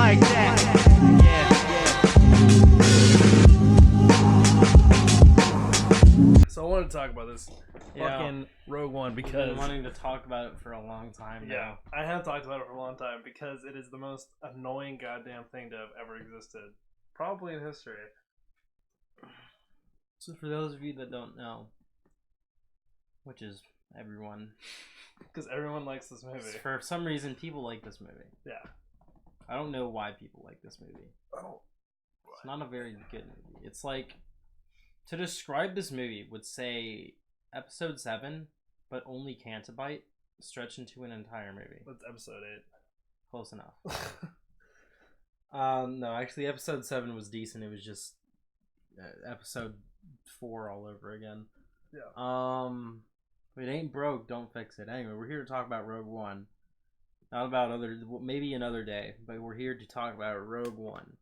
like that. Yeah. So I wanted to talk about this fucking Rogue One I've because been wanting to talk about it for a long time now. yeah, I have talked about it for a long time because it is the most annoying goddamn thing to have ever existed, probably in history. So for those of you that don't know, which is everyone, Because everyone likes this movie. for some reason people like this movie. Yeah. I don't know why people like this movie. Oh. It's not a very good movie. It's like, to describe this movie would say episode 7, but only Cantabite stretched into an entire movie. That's episode 8. Close enough. No, actually episode 7 was decent. It was just episode 4 all over again. Yeah. If it ain't broke, don't fix it. Anyway, we're here to talk about Rogue One. Not about maybe another day, but we're here to talk about Rogue One.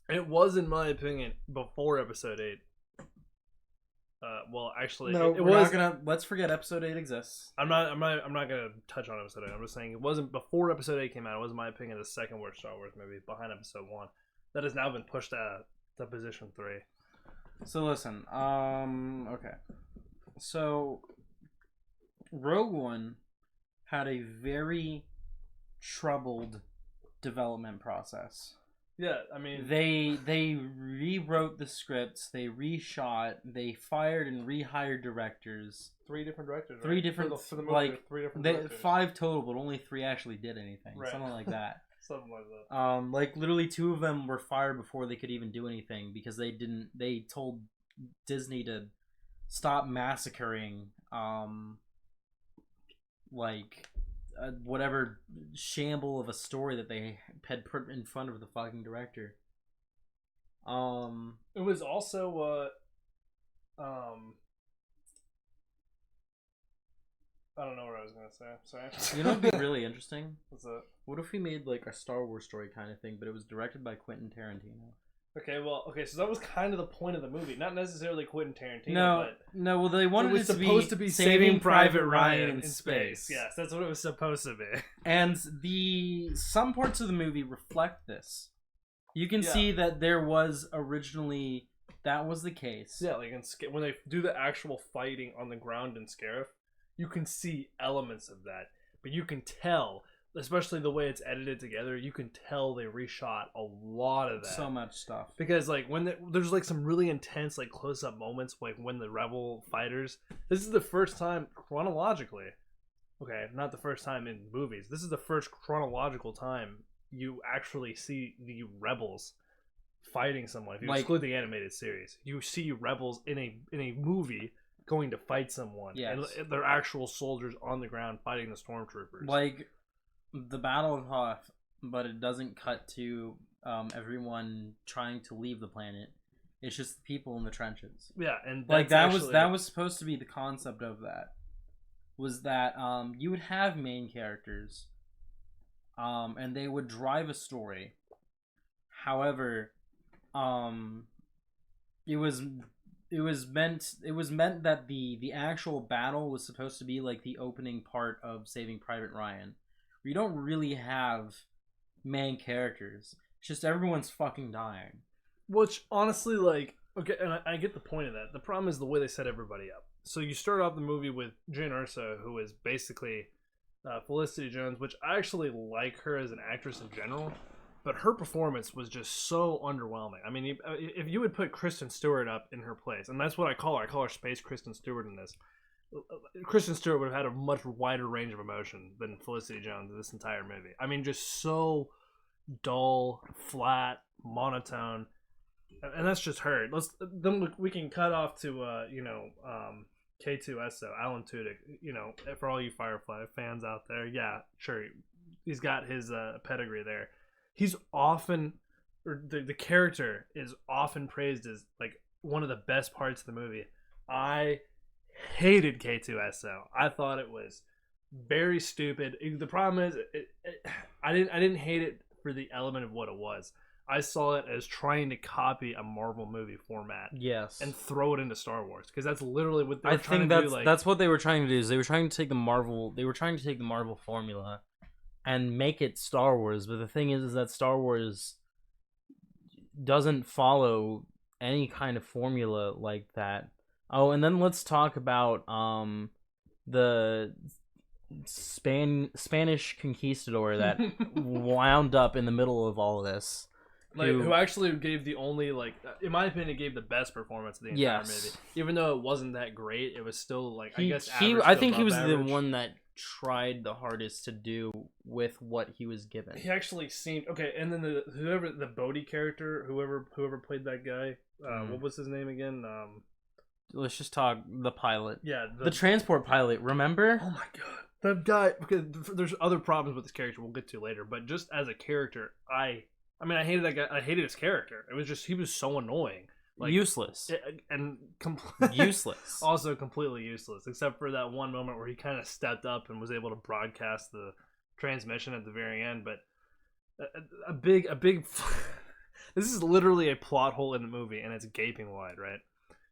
It was, in my opinion, before episode 8. Well, actually, No, it we're was. not gonna. Let's forget episode 8 exists. I'm not gonna touch on episode 8. I'm just saying it wasn't before episode 8 came out. It was, in my opinion, the second worst Star Wars movie behind episode 1. That has now been pushed to position 3. So listen, okay. So Rogue One had a very troubled development process. Yeah, I mean, They rewrote the scripts, they reshot, they fired and rehired directors. 3 different directors. Right? Three different, for the movie, like 3 different they, directors. 5 total, but only 3 actually did anything. Right. Something like that. Something like that. Like literally 2 of them were fired before they could even do anything because they told Disney to stop massacring whatever shamble of a story that they had put in front of the fucking director. It was also I don't know what I was gonna say. Sorry. You know what'd be really interesting? What's that? What if we made like a Star Wars story kind of thing, but it was directed by Quentin Tarantino? Okay, so that was kind of the point of the movie. Not necessarily Quentin Tarantino, Well, they wanted it was supposed to be Saving Private Ryan in space. Yes, that's what it was supposed to be. And some parts of the movie reflect this. You can see that there was originally, that was the case. Yeah, like when they do the actual fighting on the ground in Scarif, you can see elements of that. But you can tell, especially the way it's edited together, you can tell they reshot a lot of that. So much stuff. Because like when there's like some really intense like close-up moments, like when the rebel fighters, this is the first time chronologically, okay, not the first time in movies, this is the first chronological time you actually see the rebels fighting someone. If you exclude the animated series, you see rebels in a movie going to fight someone. Yes. And they're actual soldiers on the ground fighting the stormtroopers. Like the Battle of Hoth, but it doesn't cut to everyone trying to leave the planet. It's just the people in the trenches. Yeah, and like that was supposed to be the concept of that. Was that you would have main characters, and they would drive a story. However, it was meant that the actual battle was supposed to be like the opening part of Saving Private Ryan. You don't really have main characters. It's just everyone's fucking dying. Which, honestly, like, okay, and I get the point of that. The problem is the way they set everybody up. So you start off the movie with Jyn Erso, who is basically Felicity Jones, which I actually like her as an actress in general, but her performance was just so underwhelming. I mean, if you would put Kristen Stewart up in her place, and that's what I call her Space Kristen Stewart in this, Kristen Stewart would have had a much wider range of emotion than Felicity Jones in this entire movie. I mean, just so dull, flat, monotone, and that's just her. Then we can cut off to K2SO, Alan Tudyk. You know, for all you Firefly fans out there, yeah, sure, he's got his pedigree there. He's often, or the character is often praised as like one of the best parts of the movie. I hated K2SO. I thought it was very stupid. The problem is, I didn't hate it for the element of what it was. I saw it as trying to copy a Marvel movie format, yes, and throw it into Star Wars, because that's literally what they were I trying think to that's do. Like, that's what they were trying to do. Is they were trying to take the Marvel formula and make it Star Wars. But the thing is that Star Wars doesn't follow any kind of formula like that. Oh, and then let's talk about the Spanish conquistador that wound up in the middle of all of this. Who actually gave the only, like, in my opinion, gave the best performance of the entire movie. Even though it wasn't that great, it was still, like, I think he was the one that tried the hardest to do with what he was given. He actually seemed okay. And then the Bodhi character, whoever played that guy, what was his name again? Let's just talk the pilot. Yeah, the transport pilot. Remember? Oh my god, that guy. Because there's other problems with this character we'll get to later, but just as a character, I mean, I hated that guy. I hated his character. It was just he was so annoying. Like, useless and useless. Also completely useless, except for that one moment where he kind of stepped up and was able to broadcast the transmission at the very end. But a big this is literally a plot hole in the movie, and it's gaping wide. Right?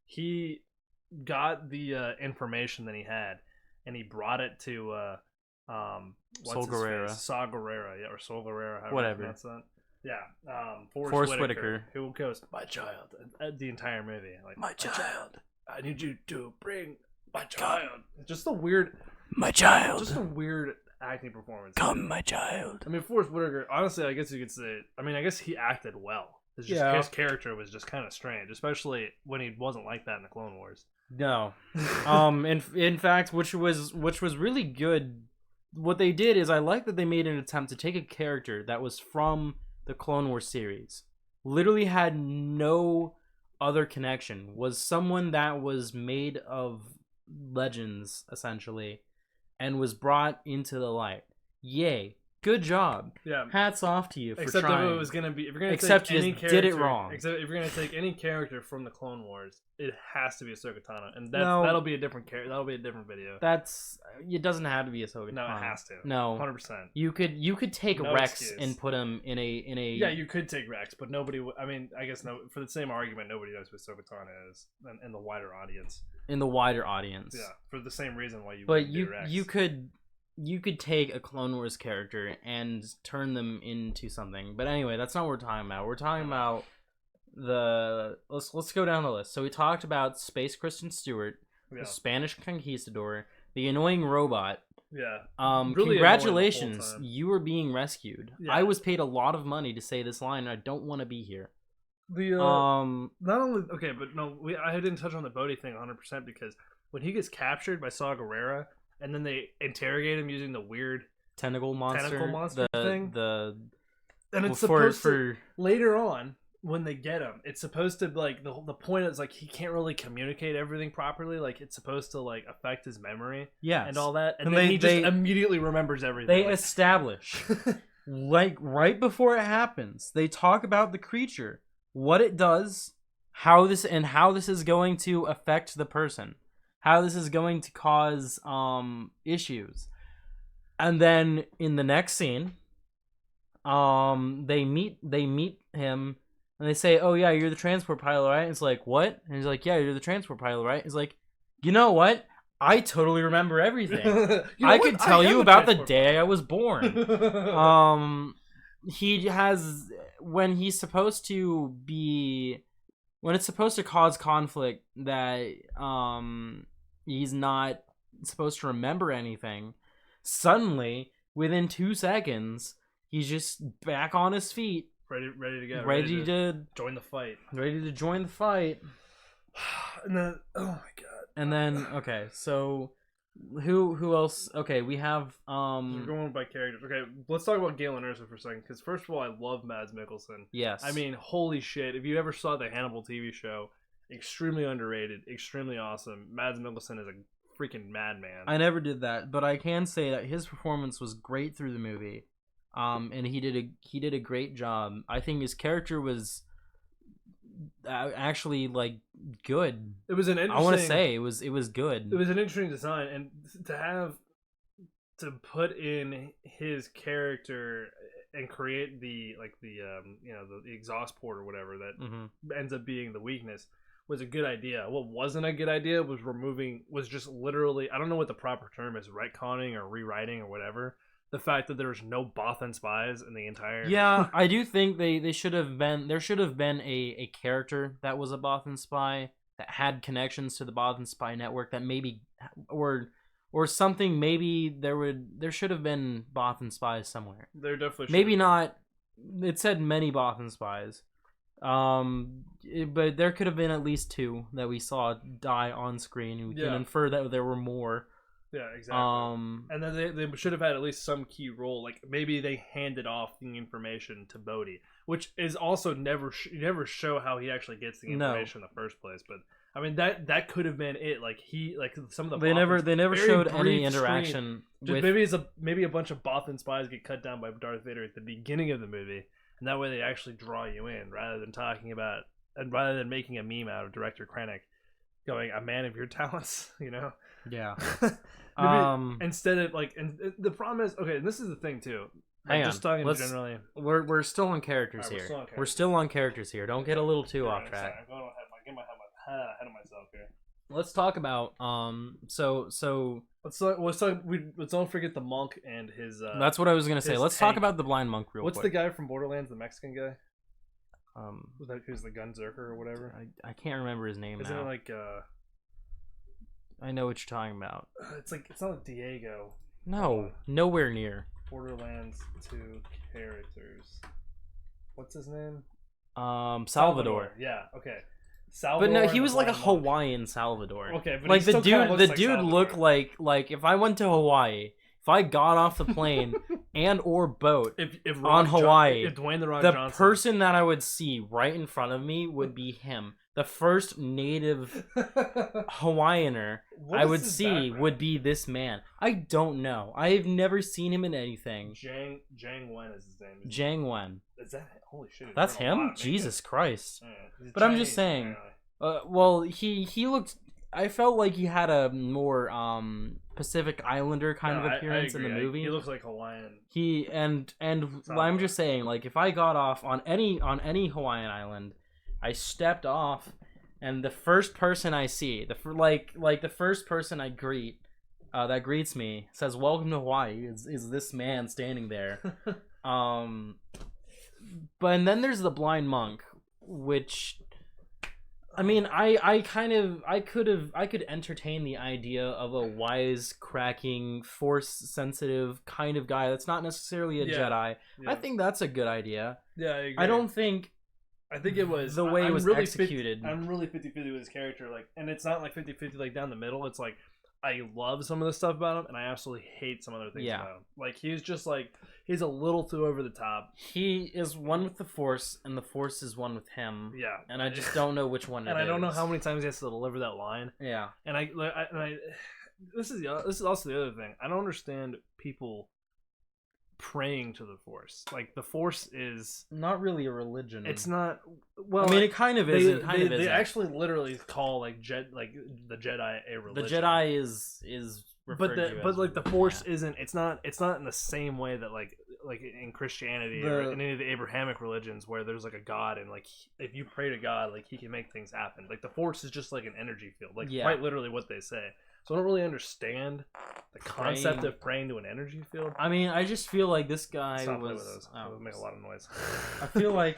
He got the information that he had, and he brought it to Saul Guerrera. Saw Gerrera, yeah, or Saul Guerrera, whatever. That's that. Yeah, Forrest Whitaker, who goes, "My child," the entire movie, like, "My child, I need you to bring my child." Just a weird, my child. Just a weird acting performance. Come, my child. I mean, Forrest Whitaker. Honestly, I guess you could say. I mean, I guess he acted well. His character was just kind of strange, especially when he wasn't like that in the Clone Wars. No, in fact, which was really good. What they did is, I like that they made an attempt to take a character that was from the Clone Wars series, literally had no other connection, was someone that was made of legends essentially, and was brought into the light. Yay. Good job. Yeah. Hats off to you for except trying. If it was gonna be, if you're gonna except take any you character, did it wrong. Except if you're gonna take any character from the Clone Wars, it has to be Ahsoka Tano, and that'll be a different character. That'll be a different video. It doesn't have to be Ahsoka Tano. No, it has to. No, 100%. You could take Rex excuse. And put him in a. Yeah, you could take Rex, but nobody. I mean, I guess no. For the same argument, nobody knows who Ahsoka Tano is, in the wider audience. In the wider audience. Yeah, for the same reason why you. But you could take a Clone Wars character and turn them into something. But anyway, that's not what we're talking about. We're talking about let's go down the list. So we talked about Space Kristen Stewart, the Spanish conquistador, the annoying robot. Yeah. Really, congratulations, you were being rescued. Yeah. I was paid a lot of money to say this line, and I don't want to be here. Not only but no, I didn't touch on the Bodhi thing 100% because when he gets captured by Saw Gerrera, and then they interrogate him using the weird tentacle monster thing. And it's later on when they get him, it's supposed to, like, the point is, like, he can't really communicate everything properly. Like, it's supposed to, like, affect his memory, and all that. And then he just immediately remembers everything. They establish, like, right before it happens, they talk about the creature, what it does, how this is going to affect the person. How this is going to cause issues. And then in the next scene, they meet him and they say, "Oh yeah, you're the transport pilot, right?" And it's like, "What?" And he's like, "Yeah, you're the transport pilot, right?" He's like, "You know what? I totally remember everything. I could tell you about the day I was born." He has when it's supposed to cause conflict that he's not supposed to remember anything, suddenly within 2 seconds he's just back on his feet, ready to go, ready to join the fight, and then oh my god, and then okay, so who else? Okay, we have we're going by characters. Okay, let's talk about Galen Erso for a second, because first of all, I love Mads Mikkelsen. Yes, I mean, holy shit, if you ever saw the Hannibal TV show, extremely underrated, extremely awesome. Mads Mikkelsen is a freaking madman. I never did that, but I can say that his performance was great through the movie, and he did a great job. I think his character was actually, like, good. It was an interesting. I want to say it was good. It was an interesting design, and to put in his character and create the exhaust port or whatever that ends up being the weakness was a good idea. What wasn't a good idea was just literally, I don't know what the proper term is, retconning or rewriting or whatever, the fact that there was no Bothan spies in the entire. Yeah, I do think they should have been. There should have been a character that was a Bothan spy that had connections to the Bothan spy network. That maybe or something. Maybe there should have been Bothan spies somewhere. There definitely should maybe have not. It said many Bothan spies. But there could have been at least 2 that we saw die on screen. We can infer that there were more. Yeah, exactly. And then they should have had at least some key role. Like maybe they handed off the information to Bodhi, which is also never show how he actually gets the information in the first place. But I mean that could have been it. Like some of the they never showed any screen. interaction. Just maybe a bunch of Bothan spies get cut down by Darth Vader at the beginning of the movie, and that way they actually draw you in rather than talking about and rather than making a meme out of Director Krennic going a man of your talents, you know. Yeah. Instead of like, and the problem is, okay, and this is the thing too. Hang just on. talking generally. We're still on characters Right, here. We're still on characters here. Don't get a little too off track. Sorry, I'm going ahead of myself here. Let's talk about so let's don't forget the monk and his. That's what I was gonna say. Let's talk tank. about the blind monk real What's quick. the guy from Borderlands, the Mexican guy? Who's the Gunzerker or whatever? I can't remember his name Isn't now. it like I know what you're talking about. it's not like Diego. No, nowhere near. Borderlands 2 characters. What's his name? Salvador. Yeah. Okay. Salvador. But no, he was like a Blind Monk. Hawaiian Salvador. Okay, but like he still kinda looks the like dude Salvador. looked like if I went to Hawaii, if I got off the plane and or boat if on Hawaii, if Dwayne the Rock the Johnson, person that I would see right in front of me would be him. The first native Hawaiianer What I is would his see background? would be this man. I don't know. I have never seen him in anything. Jang Wen is his name. Jang Wen. Is that holy shit? he's That's done a lot, him? man. Jesus Christ. Yeah, he's But I'm Chinese, just saying. apparently. Well, he looked. I felt like he had a more Pacific Islander kind No, of appearance I in the agree. movie. He looks like Hawaiian. He and I'm just saying, like, if I got off on any Hawaiian island, I stepped off, and the first person I see, the first person I greet, that greets me says "Welcome to Hawaii" is this man standing there. But and then there's the blind monk, which, I mean, I could entertain the idea of a wisecracking, force sensitive kind of guy that's not necessarily a Jedi. Yeah. I think that's a good idea. Yeah, I agree. I think it was the way it was really executed. I'm really 50-50 with his character, like, and it's not like 50-50 like down the middle. It's like I love some of the stuff about him, and I absolutely hate some other things about him. Like he's just like he's a little too over the top. He is one with the Force, and the Force is one with him. Yeah, and I just don't know which one. And I don't know how many times he has to deliver that line. Yeah, and I this is also the other thing. I don't understand people praying to the Force. Like the Force is not really a religion. It's not. Well, I mean, it kind of is. They actually literally call like the Jedi a religion. The Jedi is but the Force isn't. It's not in the same way that like in Christianity or in any of the Abrahamic religions where there's like a God and like if you pray to God, like he can make things happen. Like the Force is just like an energy field, like quite literally what they say. So I don't really understand the concept of praying to an energy field. I mean, I just feel like this guy was. It would make a lot of noise. I feel like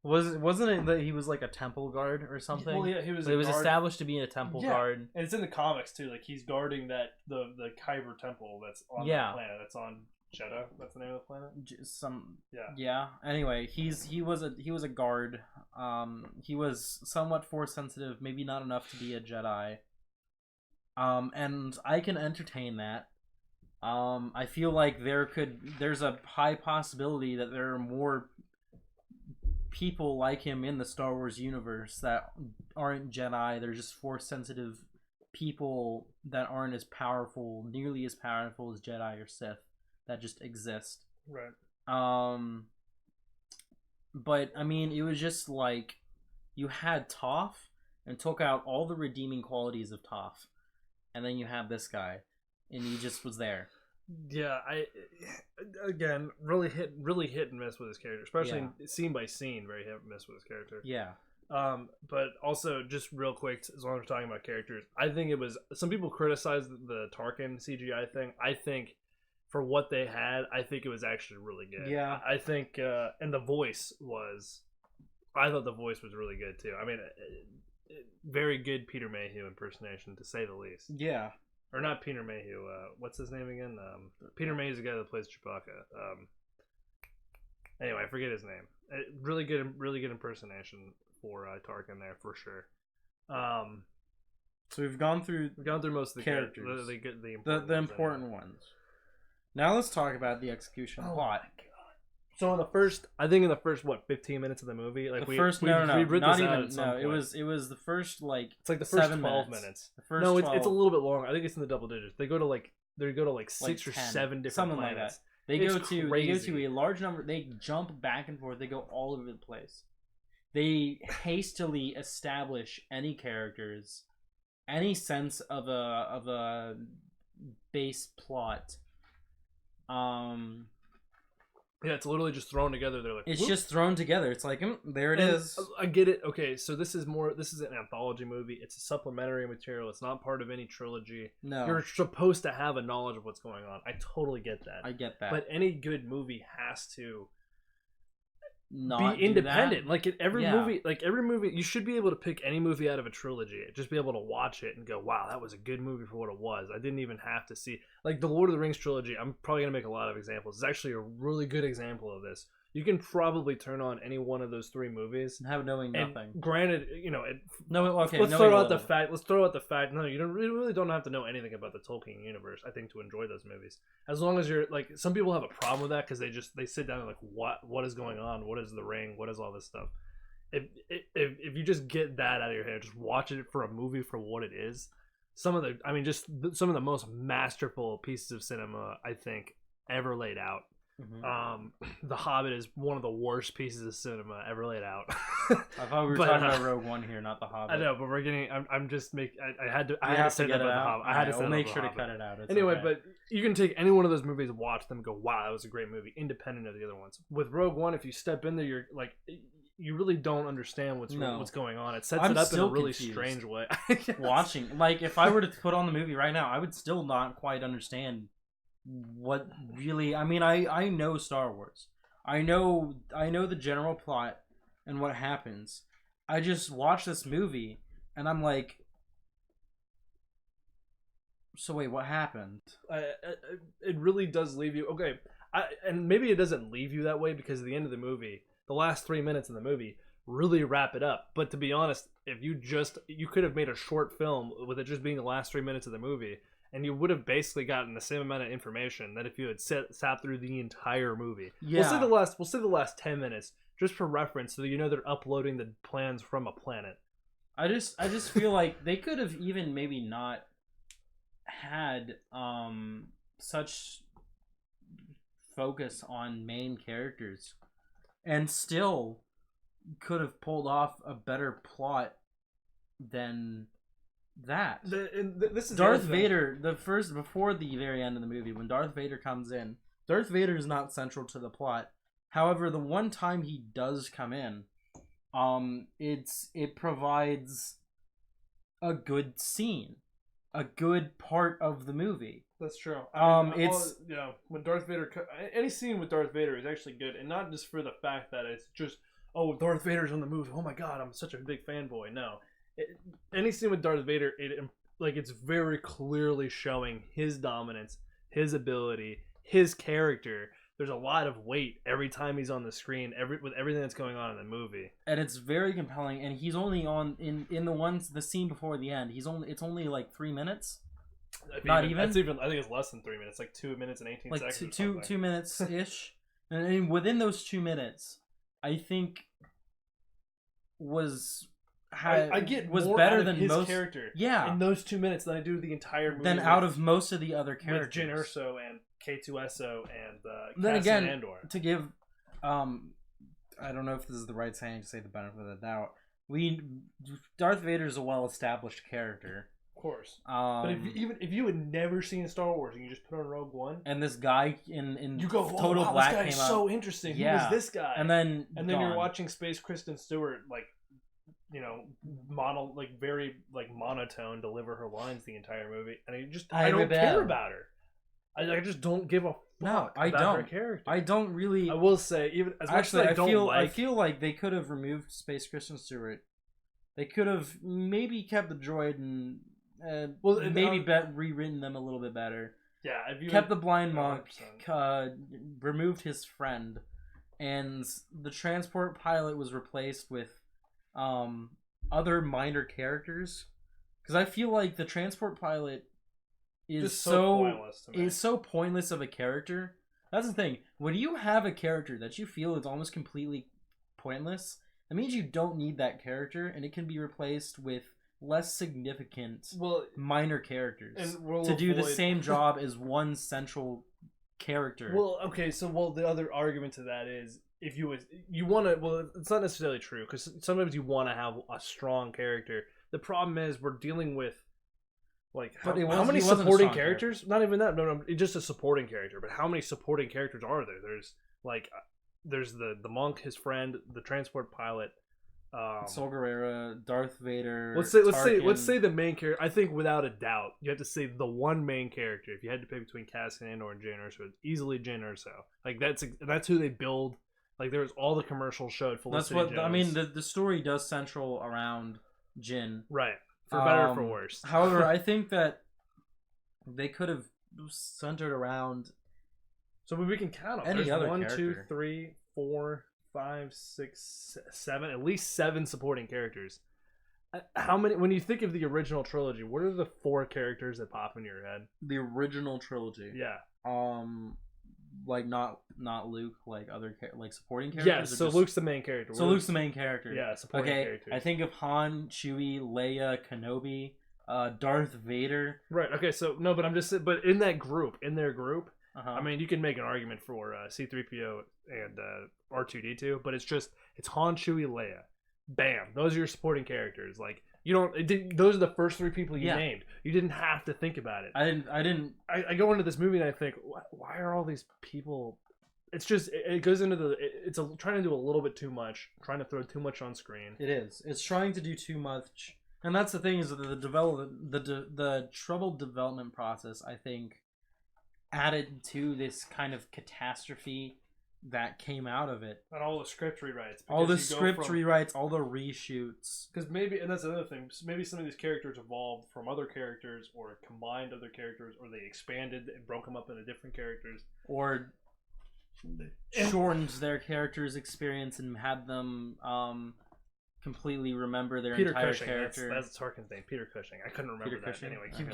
wasn't it that he was like a temple guard or something? Well, yeah, he was. It was established to be a temple guard, and it's in the comics too. Like he's guarding the Kyber temple that's on the planet. That's on Jeddah. That's the name of the planet. Yeah. Anyway, he was a guard. He was somewhat force sensitive, maybe not enough to be a Jedi. And I can entertain that. I feel like there's a high possibility that there are more people like him in the Star Wars universe that aren't Jedi. They're just force sensitive people that aren't nearly as powerful as Jedi or Sith that just exist. Right. But I mean, it was just like you had Toph and took out all the redeeming qualities of Toph. And then you have this guy, and he just was there. Yeah, again really hit and miss with his character, especially scene by scene, very hit and miss with his character. Yeah. But also just real quick, as long as we're talking about characters, I think it was some people criticized the Tarkin CGI thing. I think for what they had, I think it was actually really good. Yeah. I think, and the voice was, I thought the voice was really good too. I mean, very good Peter Mayhew impersonation, to say the least. Yeah. Or not Peter Mayhew. What's his name again? Peter Mayhew's the guy that plays Chewbacca. Anyway, I forget his name. Really good impersonation for Tarkin there for sure. So we've gone through most of the characters, the important ones. Now let's talk about the execution plot. So in the first what 15 minutes of the movie, like It was the first it's like the first 12 minutes. The first no, 12. it's a little bit longer. I think it's in the double digits. They go to like 6 or 10, 7 different something planets. like that. They go to a large number. They jump back and forth. They go all over the place. They hastily establish any characters, any sense of a base plot. Yeah, it's literally just thrown together. They're like, it's whoop. just thrown together. It's like, there it is. I get it. Okay, so this is an anthology movie. It's a supplementary material. It's not part of any trilogy. No. You're supposed to have a knowledge of what's going on. I totally get that. I get that. But any good movie has to not be independent. That. Like every movie, you should be able to pick any movie out of a trilogy. Just be able to watch it and go, wow, that was a good movie for what it was. I didn't even have to see, like, the Lord of the Rings trilogy. I'm probably gonna make a lot of examples. It's actually a really good example of this. You can probably turn on any one of those 3 movies and have knowing nothing. Granted, let's throw out the fact. No, you really don't have to know anything about the Tolkien universe, I think, to enjoy those movies. As long as you're like, some people have a problem with that because they sit down and like, what is going on? What is the ring? What is all this stuff? If you just get that out of your head, just watch it for a movie for what it is. Some of the most masterful pieces of cinema, I think, ever laid out. Mm-hmm. The Hobbit is one of the worst pieces of cinema ever laid out. I thought we were talking about Rogue One here, not The Hobbit. I know, but we're getting. I'm just making. I had to say get that it about out. The Hobbit. I had to say we'll that make about sure The to Hobbit. cut it out. It's Anyway, okay. but you can take any one of those movies, watch them, go, wow, that was a great movie, independent of the other ones. With Rogue One, if you step in there, you're like, you really don't understand what's going on. It sets it up in a really strange way. Watching, like, if I were to put on the movie right now, I would still not quite understand what really. I mean, I know Star Wars. I know the general plot and what happens. I just watch this movie and I'm like, so wait, what happened? It really does leave you okay. And maybe it doesn't leave you that way because at the end of the movie, the last 3 minutes of the movie really wrap it up. But to be honest, if you could have made a short film with it just being the last 3 minutes of the movie, and you would have basically gotten the same amount of information that if you had sat through the entire movie. Yeah. We'll say the last 10 minutes just for reference, so that you know they're uploading the plans from a planet. I just feel like they could have even maybe not had such focus on main characters, and still could have pulled off a better plot than that. This is Darth Vader, before the very end of the movie, when Darth Vader comes in, Darth Vader is not central to the plot. However, the one time he does come in, it provides a good scene, a good part of the movie. That's true. When Darth Vader, any scene with Darth Vader is actually good, and not just for the fact that it's just, oh, Darth Vader's on the move. Oh my God, I'm such a big fanboy. No. Any scene with Darth Vader, it's very clearly showing his dominance, his ability, his character. There's a lot of weight every time he's on the screen, with everything that's going on in the movie, and it's very compelling. And he's only on in the scene before the end. It's only like 3 minutes. Not even. I think it's less than 3 minutes, like 2 minutes and 18 seconds. Like two minutes ish, and within those 2 minutes, I think was better than his most character. Yeah, in those 2 minutes than I do the entire movie. Than out of most of the other characters, with Jyn Erso and K2SO and then Cassian again, Andor. To give, I don't know if this is the right saying to say the benefit of the doubt. Darth Vader is a well-established character, of course. But if you had never seen Star Wars and you just put on Rogue One, and this guy in you go, Total Black this guy came is up, so interesting. Yeah. Who is this guy? And then you're watching Space Kristen Stewart, like, very like monotone deliver her lines the entire movie, and I don't care about her. I just don't give a fuck No, I about her don't. character. I don't really. I will say, even as much Actually, as I feel like they could have removed Space Kristen Stewart. They could have maybe kept the droid and maybe rewritten them a little bit better. Yeah, if you Kept the blind monk, 100%. removed his friend, and the transport pilot was replaced with other minor characters. Because I feel like the transport pilot is just so pointless to me. is so pointless of a character. That's the thing. When you have a character that you feel is almost completely pointless, that means you don't need that character, and it can be replaced with less significant minor characters to do the same job as one central character. Well, okay, so the other argument to that is if you want to, well, it's not necessarily true because sometimes you want to have a strong character. The problem is we're dealing with like how many supporting characters? Not even that. No, just a supporting character. But how many supporting characters are there? There's the monk, his friend, the transport pilot. Saw Gerrera, Darth Vader. Let's say the main character. I think without a doubt, you have to say the one main character. If you had to pick between Cassian Andor and Jyn Erso, it's easily Jyn Erso. Like that's who they build. Like there was all the commercials showed Felicity Jones. I mean. The story does central around Jyn, right? For better or for worse. However, I think that they could have centered around. So we can count them. There's other 1, character. 2, 3, 4, 5, 6, 7. At least 7 supporting characters. How many? When you think of the original trilogy, what are the 4 characters that pop in your head? The original trilogy. Yeah. Like not Luke, like other like supporting characters. Yes. Yeah, so Luke's the main character. So Luke's the main character. Yeah, supporting characters. I think of Han, Chewie, Leia, Kenobi, Darth Vader. Right. Okay. So no, but I'm just but in their group. I mean, you can make an argument for C-3PO and R2-D2, but it's Han, Chewie, Leia. Bam. Those are your supporting characters. Like those are the first 3 people you named. You didn't have to think about it. I didn't. I go into this movie and I think, why are all these people? It's just it goes into trying to do a little bit too much, trying to throw too much on screen. It is. It's trying to do too much, and that's the thing is that the troubled development process, I think, added to this kind of catastrophe that came out of it. And all the script rewrites. All the script rewrites, all the reshoots. Because maybe, and that's another thing, maybe some of these characters evolved from other characters or combined other characters or they expanded and broke them up into different characters. Or shortened their character's experience and had them completely remember their entire Cushing, character. That's Tarkin's name, Peter Cushing. I couldn't remember that. Cushing? Anyway, keep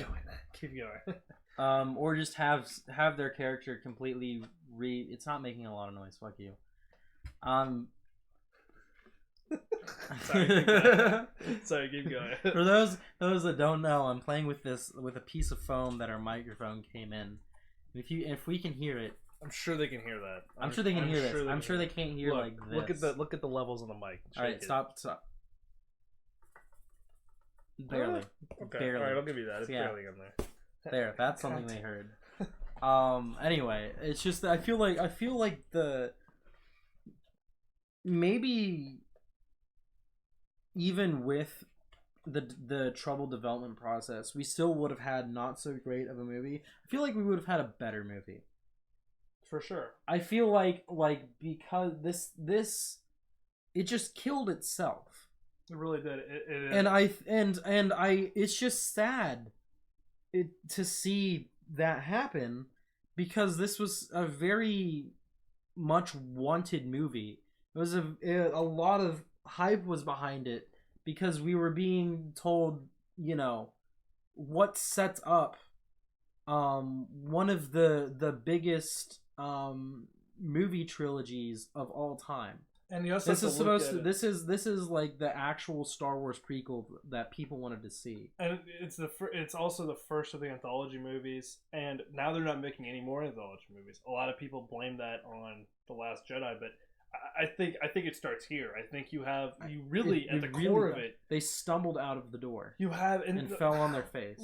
going. Or just have their character completely it's not making a lot of noise, fuck you. Sorry, keep going. For those that don't know, I'm playing with a piece of foam that our microphone came in. If we can hear it, I'm sure they can hear that. I'm sure they can hear this. I'm sure they can't hear like this. Look at the levels on the mic. All right, stop. Barely. Okay. Barely. All right, I'll give you that. It's barely in there. There, that's something they heard. Anyway, it's just that I feel like the maybe even with the troubled development process, we still would have had not so great of a movie. I feel like we would have had a better movie. For sure. I feel like because this it just killed itself. It really did. And it's just sad to see that happen because this was a very much wanted movie. It was a lot of hype was behind it because we were being told, what sets up one of the biggest movie trilogies of all time. And you also this is like the actual Star Wars prequel that people wanted to see. And it's also the first of the anthology movies, and now they're not making any more anthology movies. A lot of people blame that on The Last Jedi, but I think it starts here. I think at the core of it, they stumbled out of the door. And fell on their face.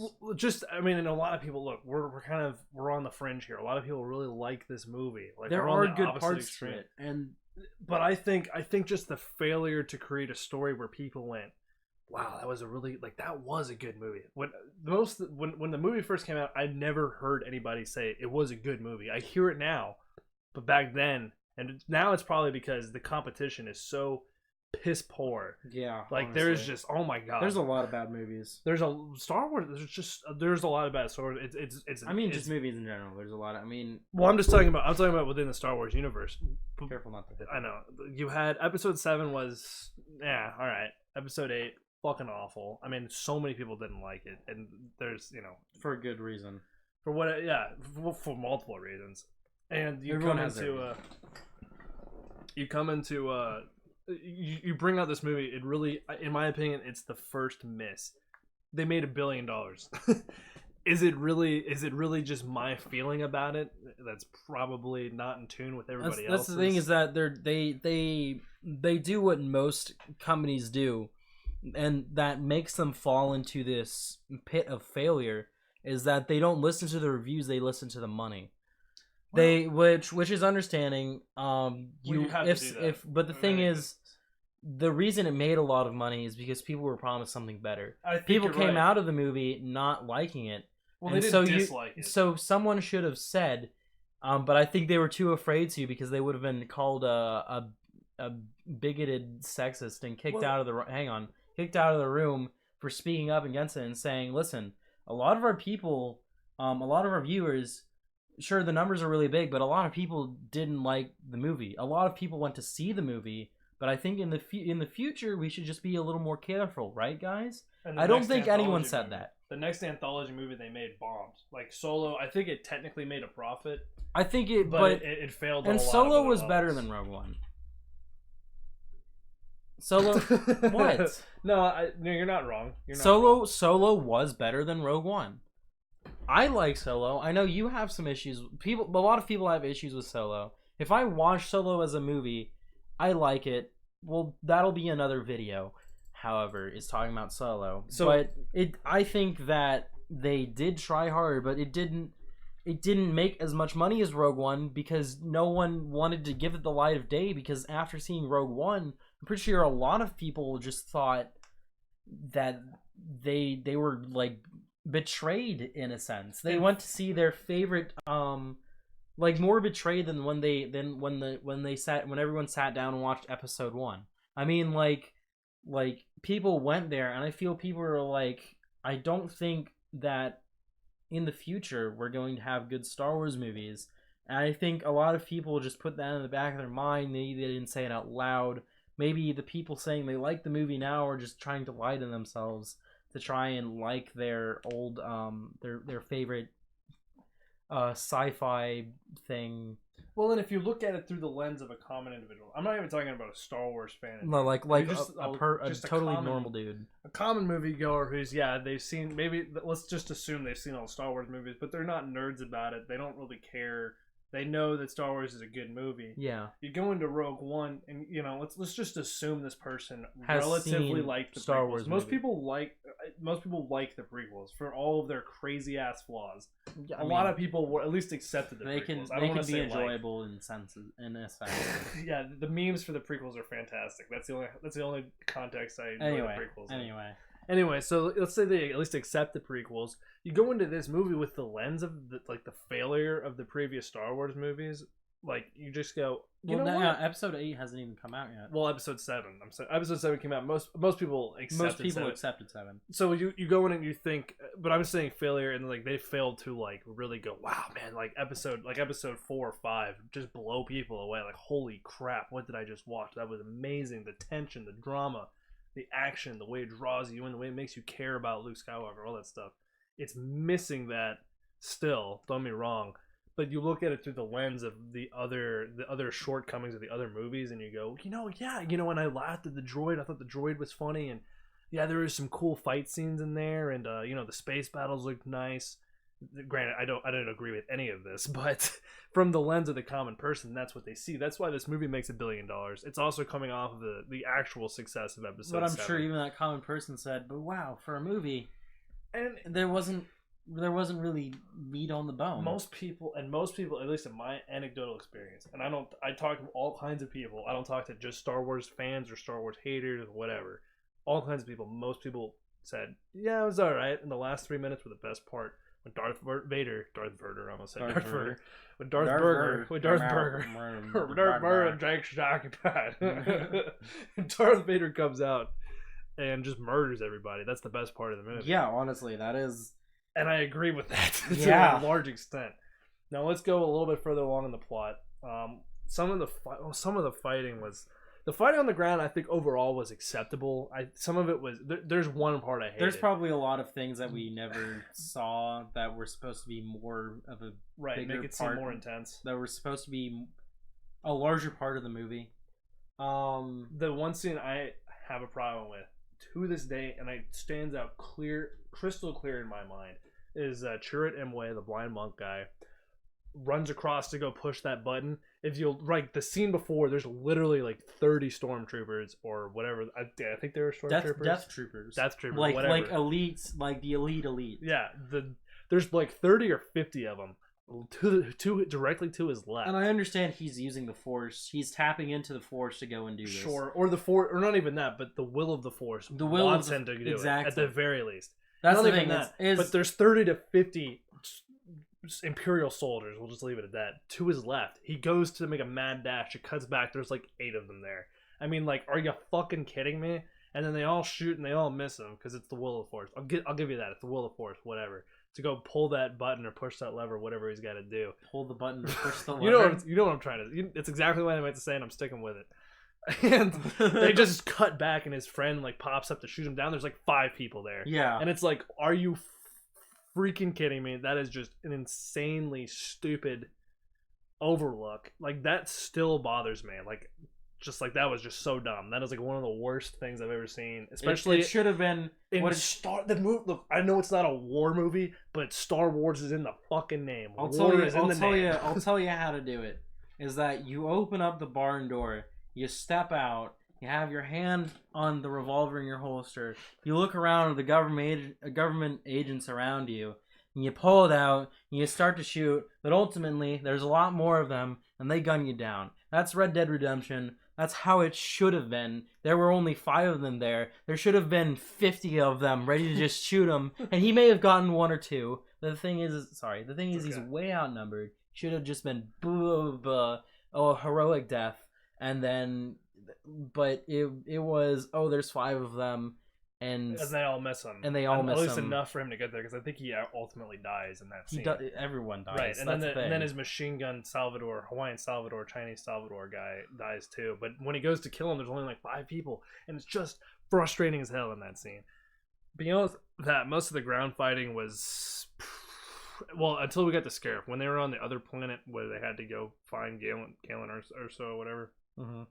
And a lot of people look. We're on the fringe here. A lot of people really like this movie. Like there are good parts to it, but I think just the failure to create a story where people went, wow, that was a really that was a good movie. When the movie first came out, I never heard anybody say it was a good movie. I hear it now, but back then, and now it's probably because the competition is so piss poor. Yeah, like honestly. there's just, oh my god, there's a lot of bad movies. There's a Star Wars. There's a lot of bad Star Wars. It's. I mean, just movies in general. There's a lot. Well, I'm talking about within the Star Wars universe. Careful not to hit. I know you had Episode 7 was all right. Episode 8 fucking awful. I mean, so many people didn't like it, and there's for a good reason. For for multiple reasons. And you come into you bring out this movie. It really, in my opinion, it's the first miss. They made $1 billion. Is it really just my feeling about it? That's probably not in tune with everybody else. That's the thing, is that they do what most companies do, and that makes them fall into this pit of failure. Is that they don't listen to the reviews; they listen to the money. Which is understanding. But the thing is, the reason it made a lot of money is because people were promised something better. People came out of the movie not liking it. Well, they didn't dislike it. So someone should have said, but I think they were too afraid to, because they would have been called a bigoted sexist and kicked out of the room for speaking up against it and saying, listen, a lot of our people, a lot of our viewers, sure, the numbers are really big, but a lot of people didn't like the movie. A lot of people went to see the movie, but I think in the future we should just be a little more careful, right, guys? I don't think anyone said that. The next anthology movie they made bombed. Like Solo, I think it technically made a profit. I think it, but it failed. And Solo was better than Rogue One. Solo, what? No, you're not wrong. Solo was better than Rogue One. I like Solo. I know you have some issues. A lot of people have issues with Solo. If I watch Solo as a movie, I like it. Well, that'll be another video. However, is talking about Solo. I think that they did try hard, but it didn't make as much money as Rogue One, because no one wanted to give it the light of day, because after seeing Rogue One, I'm pretty sure a lot of people just thought that they were like betrayed in a sense. They went to see their favorite more betrayed than when everyone sat down and watched Episode 1. I mean, like people went there, and I feel people are like, I don't think that in the future we're going to have good Star Wars movies. And I think a lot of people just put that in the back of their mind. Maybe they didn't say it out loud. Maybe the people saying they like the movie now are just trying to lie to themselves to try and like their old their favorite sci-fi thing. Well, and if you look at it through the lens of a common individual, I'm not even talking about a Star Wars fan. No, like just a totally normal dude, a common moviegoer who's they've seen, maybe let's just assume they've seen all the Star Wars movies, but they're not nerds about it. They don't really care. They know that Star Wars is a good movie. Yeah. You go into Rogue One, and let's just assume this person has relatively liked the Star prequels. Wars. Most people like the prequels for all of their crazy ass flaws. Yeah, a lot of people were at least accepted the prequels. They can be enjoyable in a sense. Yeah, the memes for the prequels are fantastic. That's the only context I enjoy the prequels. Anyway, so let's say they at least accept the prequels. You go into this movie with the lens of the failure of the previous Star Wars movies. Like, you just go, Episode 8 hasn't even come out yet. Well, Episode 7. Episode 7 came out. Most people accepted 7. So you go in and you think, but I'm saying failure, and they failed to really go, wow, man, episode 4 or 5 just blow people away. Like, holy crap, what did I just watch? That was amazing. The tension, the drama, the action, the way it draws you in, the way it makes you care about Luke Skywalker, all that stuff. It's missing that still, don't get me wrong, but you look at it through the lens of the other shortcomings of the other movies, and you go, when I laughed at the droid, I thought the droid was funny, and there was some cool fight scenes in there, and the space battles looked nice. Granted, I don't agree with any of this, but from the lens of the common person, that's what they see. That's why this movie makes $1 billion. It's also coming off of the actual success of Episode 7. But I'm sure even that common person said, "But wow, for a movie," and there wasn't really meat on the bone. Most people, at least in my anecdotal experience, and I talk to all kinds of people. I don't talk to just Star Wars fans or Star Wars haters or whatever. all kinds of people. Most people said, yeah, it was all right. And the last 3 minutes were the best part. When Darth Vader, I almost said Darth Vader. When Darth Burger Jake's occupied. Darth Vader comes out and just murders everybody. That's the best part of the movie. Yeah, honestly, that is. And I agree with that to a large extent. Now let's go a little bit further along in the plot. Some of the fighting was. The fighting on the ground, I think, overall was acceptable. Some of it was... There's one part I hated. There's probably a lot of things that we never saw that were supposed to be more of a bigger make it part, seem more intense. That were supposed to be a larger part of the movie. The one scene I have a problem with, to this day, and it stands out crystal clear in my mind, is Chirrut Imwe, the blind monk guy, runs across to go push that button. If you'll the scene before, there's literally like 30 stormtroopers or whatever. I think they were stormtroopers. Death troopers. Whatever. Like elites, like the elite. Yeah, there's like 30 or 50 of them directly to his left. And I understand he's using the Force. He's tapping into the Force to go and do this. Sure, or the Force, or not even that, but the will of the Force. The will wants him to do it at the very least. That's not the even thing. But there's 30 to 50 Imperial soldiers, we'll just leave it at that, to his left. He goes to make a mad dash. It cuts back. There's like 8 of them there. I mean, like, are you fucking kidding me? And then they all shoot and they all miss him because it's the will of the Force. I'll give you that. It's the will of the Force, whatever. To go pull that button or push that lever, whatever he's got to do. Pull the button or push the lever. you know what I'm trying to. It's exactly what I meant to say, and I'm sticking with it. And they just cut back, and his friend like pops up to shoot him down. There's like 5 people there. Yeah. And it's like, are you freaking kidding me? That is just an insanely stupid overlook. Like, that still bothers me. Like, just like, that was just so dumb. That is like one of the worst things I've ever seen. Especially it should have been the movie. Look, I know it's not a war movie, but Star Wars is in the fucking name. I'll tell you how to do it. Is that you open up the barn door, you step out, you have your hand on the revolver in your holster. You look around at the government agents around you, and you pull it out, and you start to shoot. But ultimately, there's a lot more of them, and they gun you down. That's Red Dead Redemption. That's how it should have been. There were only 5 of them there. There should have been 50 of them ready to just shoot him, and he may have gotten 1 or 2. The thing is, he's way outnumbered. Should have just been a heroic death, and then. But it was, there's 5 of them, and they all miss him. And they all miss him. At least enough for him to get there, because I think he ultimately dies in that scene. Everyone dies. Right, and then his machine gun Hawaiian Salvador, Chinese Salvador guy dies too. But when he goes to kill him, there's only like 5 people, and it's just frustrating as hell in that scene. Beyond that, most of the ground fighting was... Well, until we got to Scarif. When they were on the other planet where they had to go find Galen or so, whatever. Mm-hmm.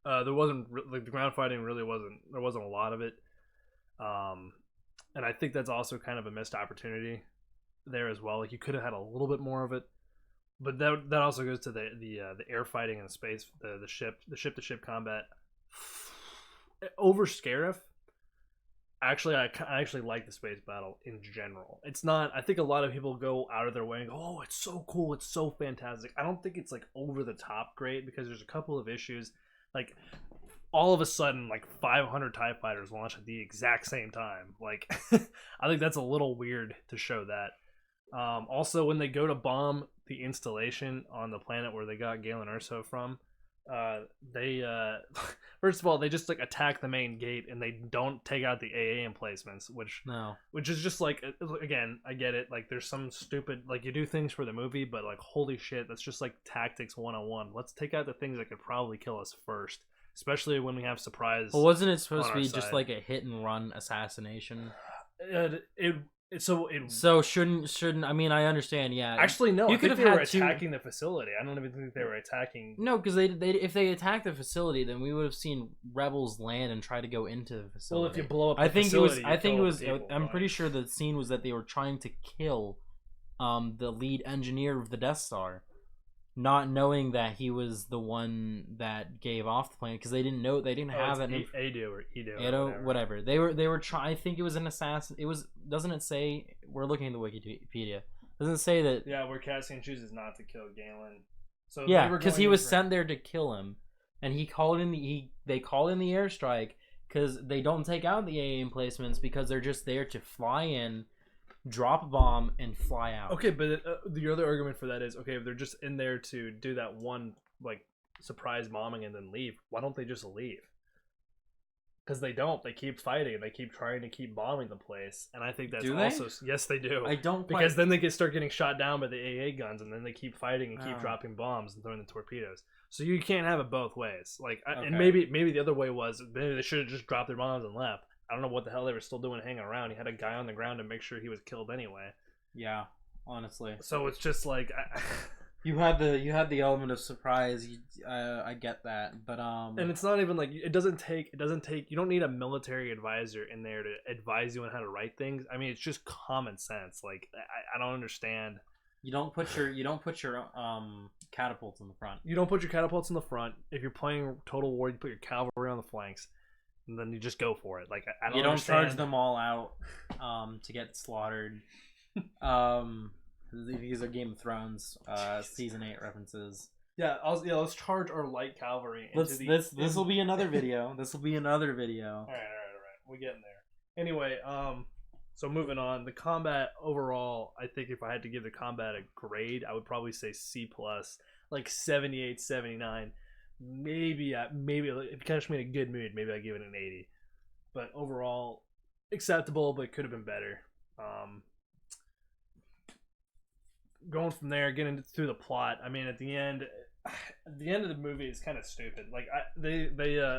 There wasn't like the ground fighting really wasn't. There wasn't a lot of it, and I think that's also kind of a missed opportunity there as well. Like, you could have had a little bit more of it, but that also goes to the air fighting in space, the ship to ship combat over Scarif. Actually, I actually like the space battle in general. It's not. I think a lot of people go out of their way and go, "Oh, it's so cool! It's so fantastic." I don't think it's like over the top great, because there's a couple of issues. Like, all of a sudden, like 500 TIE fighters launch at the exact same time. Like, I think that's a little weird to show that. Also, when they go to bomb the installation on the planet where they got Galen Erso from, they first of all, they just like attack the main gate, and they don't take out the AA emplacements, which is just like, again, I get it, like there's some stupid, like, you do things for the movie, but like, holy shit, that's just like tactics 101. Let's take out the things that could probably kill us first, especially when we have surprise. Well, wasn't it supposed to be just like a hit and run assassination? So shouldn't I mean, I understand, yeah. Actually, no. I think they were attacking the facility. I don't even think they were attacking. No, because they if they attacked the facility, then we would have seen rebels land and try to go into the facility. Well, if you blow up the facility, I'm pretty sure the scene was that they were trying to kill the lead engineer of the Death Star, not knowing that he was the one that gave off the plane, because they didn't have that. Edo, whatever. They were trying. I think it was an assassin. It was. Doesn't it say? We're looking at the Wikipedia. Doesn't it say that? Yeah, where Cassian chooses not to kill Galen. So yeah, because he was sent there to kill him, and he called in they called in the airstrike because they don't take out the AA emplacements because they're just there to fly in, drop a bomb, and fly out. Okay, but the other argument for that is, okay, if they're just in there to do that one like surprise bombing and then leave, why don't they just leave? Because they don't. They keep fighting. They keep trying to keep bombing the place, and I think that's also yes, they do. I don't because then they start getting shot down by the AA guns, and then they keep fighting and keep dropping bombs and throwing the torpedoes. So you can't have it both ways. Like, and maybe the other way was maybe they should have just dropped their bombs and left. I don't know what the hell they were still doing hanging around. He had a guy on the ground to make sure he was killed anyway. Yeah, honestly. So it's just like. You had the element of surprise. I get that, but and it's not even like it doesn't take. You don't need a military advisor in there to advise you on how to write things. I mean, it's just common sense. Like I don't understand. You don't put your catapults in the front. You don't put your catapults in the front. If you're playing Total War, you put your cavalry on the flanks, and then you just go for it. Like I don't. You don't understand. charge them all out to get slaughtered. These are Game of Thrones season 8 references. Yeah, let's charge our light cavalry. This will be another video. This will be another video. All right. We're getting there. Anyway, so moving on. The combat overall, I think if I had to give the combat a grade, I would probably say C+, like 78, 79. Maybe if you catch me in a good mood, maybe I give it an 80. But overall, acceptable, but could have been better. Going from there, getting through the plot. I mean, at the end of the movie is kind of stupid. Like they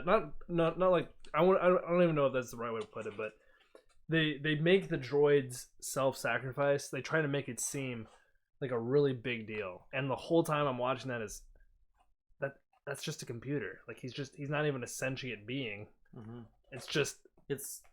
not like I don't even know if that's the right way to put it, but they make the droids self-sacrifice. They try to make it seem like a really big deal, and the whole time I'm watching that's just a computer. Like he's not even a sentient being. Mm-hmm. It's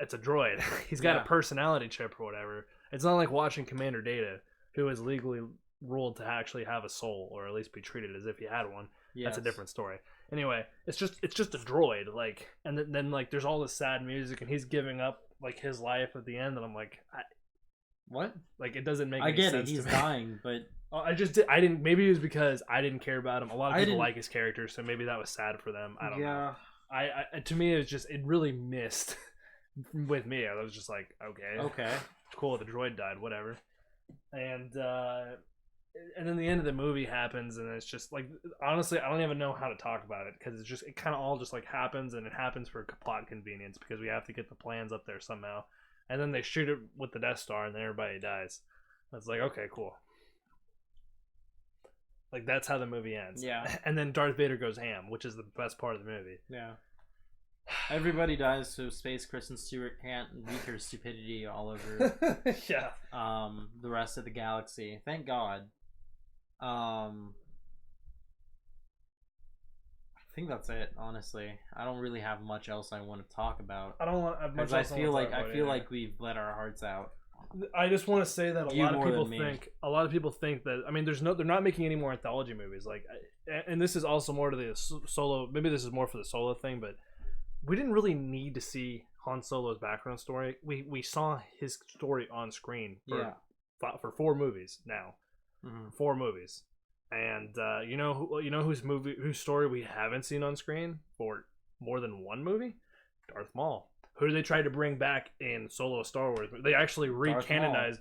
a droid. He's got a personality chip or whatever. It's not like watching Commander Data, who is legally ruled to actually have a soul, or at least be treated as if he had one. Yes. That's a different story. Anyway, it's just a droid. Like, and then like there's all this sad music, and he's giving up like his life at the end, and I'm like, what? Like it doesn't make. I any get sense it. He's to me. Dying, but I didn't. Maybe it was because I didn't care about him. A lot of people like his character, so maybe that was sad for them. I don't know. I to me, it really missed with me. I was just like, okay, cool. The droid died, whatever. And then the end of the movie happens, and it's just like, honestly, I don't even know how to talk about it, because it kind of all just like happens, and it happens for plot convenience because we have to get the plans up there somehow, and then they shoot it with the Death Star, and then everybody dies. It's like, okay, cool. Like that's how the movie ends. Yeah. And then Darth Vader goes ham, which is the best part of the movie. Yeah. Everybody dies, so Space Kristen Stewart can't wreak her stupidity all over yeah. The rest of the galaxy. Thank God. I think that's it, honestly. I don't really have much else I want to talk about. I don't want much else. I feel like we've let our hearts out. I just want to say that a lot of people think that, I mean, they're not making any more anthology movies. Like, and this is also more to the Solo. Maybe this is more for the Solo thing, but we didn't really need to see Han Solo's background story. We saw his story on screen for 4 movies now. Mm-hmm. 4 movies, and you know whose story we haven't seen on screen for more than 1 movie? Darth Maul. Who they tried to bring back in Solo Star Wars. They actually re-canonized,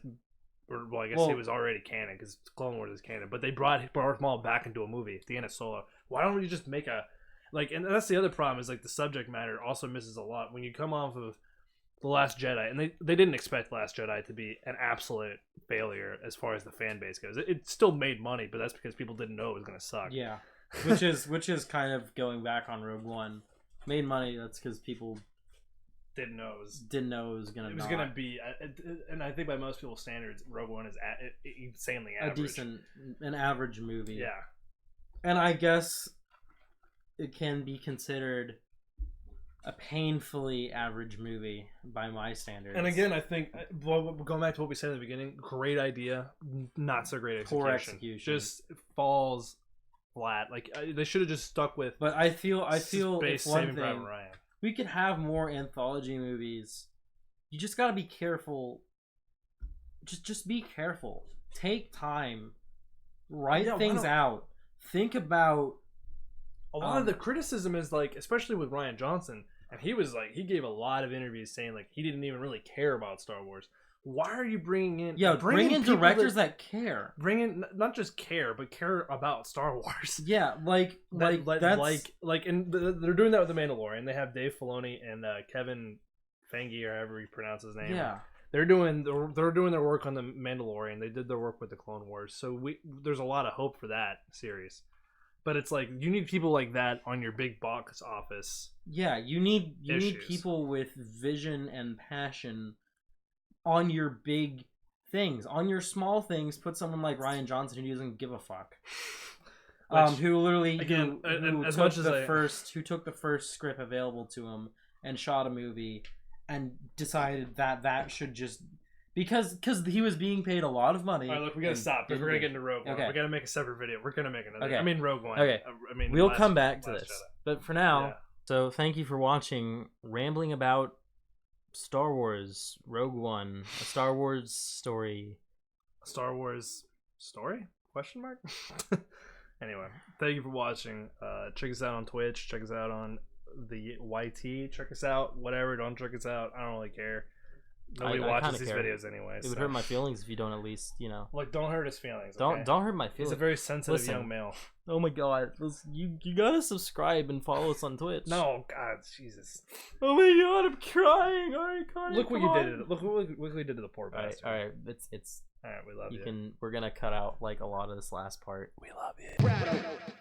or well, I guess he was already canon because Clone Wars is canon. But they brought Darth Maul back into a movie at the end of Solo. Why don't we just make a and that's the other problem, is like the subject matter also misses a lot when you come off of The Last Jedi, and they didn't expect Last Jedi to be an absolute failure as far as the fan base goes. It still made money, but that's because people didn't know it was going to suck. Yeah, which is kind of going back on Rogue One. Made money. That's because people didn't know it was going to be, and I think by most people's standards, Rogue One is insanely average. An average movie. Yeah, and I guess it can be considered a painfully average movie by my standards. And again, I think, going back to what we said in the beginning, great idea, not so great execution. Poor execution. Just falls flat. Like they should have just stuck with. But I feel Space Saving Private Ryan. We could have more anthology movies. You just gotta be careful. Just be careful. Take time. Write things out. Think about. A lot of the criticism is like, especially with Rian Johnson, and he gave a lot of interviews saying like he didn't even really care about Star Wars. Why are you bringing in? Yeah, bring in directors that care. Bring in not just care, but care about Star Wars. Yeah, like and they're doing that with the Mandalorian. They have Dave Filoni and Kevin Feige, or however you pronounce his name. Yeah, they're doing their work on the Mandalorian. They did their work with the Clone Wars, so there's a lot of hope for that series. But it's like you need people like that on your big box office. Yeah, you need people with vision and passion on your big things. On your small things, put someone like Rian Johnson who doesn't give a fuck. Who literally again, who as took much as who took the first script available to him and shot a movie and decided that should just because he was being paid a lot of money. All right, look, we gotta stop because we're gonna get into Rogue One. Okay. We gotta make a separate video. We're gonna make another. Okay. I mean Rogue One. Okay. I mean we'll come back to this, Jedi. but for now, Yeah. so thank you for watching, rambling about Star Wars Rogue One, a Star Wars story. Star Wars story? Question mark. Anyway, thank you for watching. Check us out on Twitch. Check us out on the YT. Check us out. Whatever. Don't check us out. I don't really care. Nobody I watches kinda these care. videos anyway. It would hurt my feelings if you don't at least, Like, don't hurt his feelings. Don't hurt my He's feelings. a very sensitive Listen. young male. Oh my god, you gotta subscribe and follow us on Twitch. No, God, Jesus. Oh my god, I'm crying. Alright, Connor, Look what you did. Look what you did to the poor bastard. Alright, it's All right, we love you. we're gonna cut out like a lot of this last part. We love you.